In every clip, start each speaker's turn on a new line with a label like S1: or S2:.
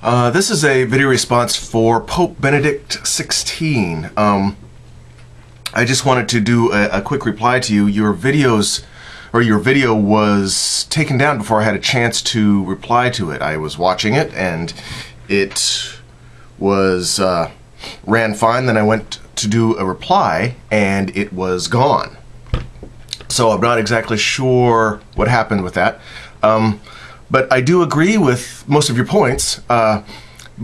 S1: This is a video response for Pope Benedict XVI. I just wanted to do a quick reply to you. Your video was taken down before I had a chance to reply to it. I was watching it and it was ran fine. Then I went to do a reply and it was gone. So I'm not exactly sure what happened with that. But I do agree with most of your points, but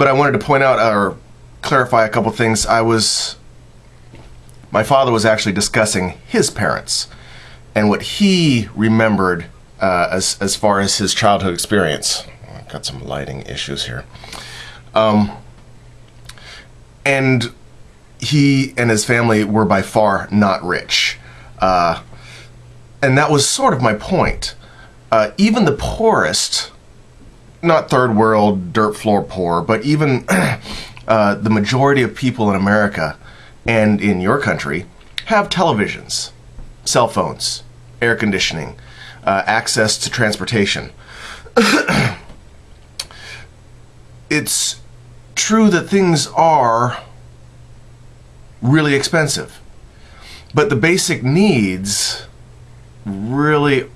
S1: I wanted to point out or clarify a couple things. My father was actually discussing his parents and what he remembered as far as his childhood experience. I've got some lighting issues here. And he and his family were by far not rich. And that was sort of my point. Even the poorest, not third world, dirt floor poor, but even the majority of people in America and in your country have televisions, cell phones, air conditioning, access to transportation. It's true that things are really expensive, but the basic needs really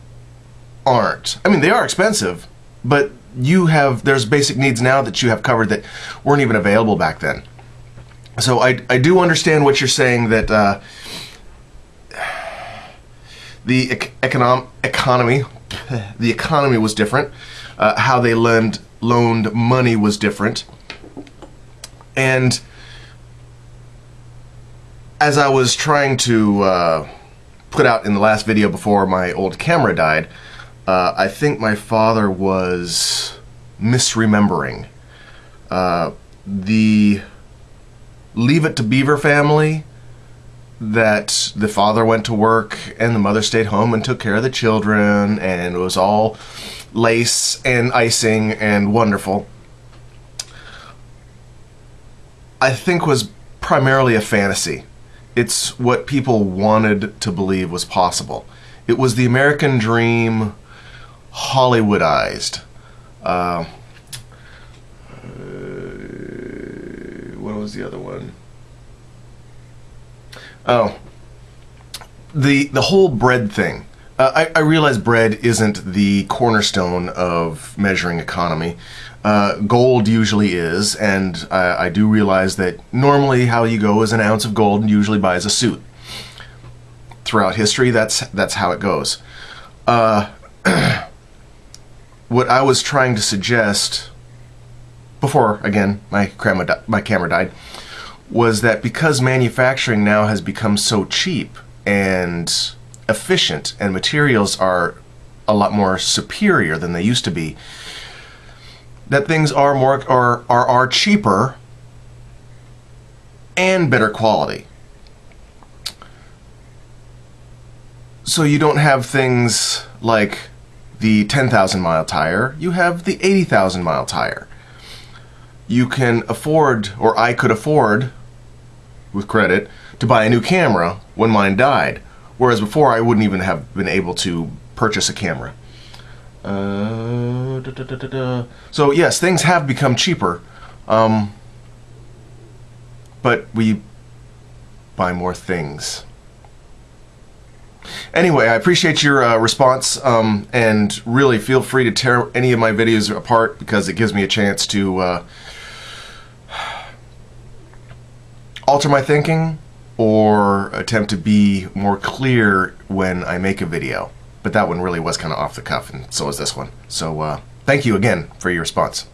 S1: aren't. I mean, they are expensive, but there's basic needs now that you have covered that weren't even available back then. So I do understand what you're saying, that the economy was different, how they loaned money was different, and as I was trying to put out in the last video before my old camera died, I think my father was misremembering. The Leave It to Beaver family, that the father went to work and the mother stayed home and took care of the children, and it was all lace and icing and wonderful, I think was primarily a fantasy. It's what people wanted to believe was possible. It was the American dream Hollywoodized. What was the other one? Oh, the whole bread thing. I realize bread isn't the cornerstone of measuring economy. Gold usually is, and I do realize that normally how you go is an ounce of gold usually buys a suit. Throughout history, that's how it goes. What I was trying to suggest before, again, my camera died, was that because manufacturing now has become so cheap and efficient and materials are a lot more superior than they used to be, that things are cheaper and better quality. So you don't have things like the 10,000 mile tire, you have the 80,000 mile tire. You can afford, or I could afford, with credit, to buy a new camera when mine died, whereas before I wouldn't even have been able to purchase a camera. So yes, things have become cheaper, but we buy more things. Anyway, I appreciate your response, and really feel free to tear any of my videos apart, because it gives me a chance to alter my thinking or attempt to be more clear when I make a video. But that one really was kind of off the cuff, and so is this one. So thank you again for your response.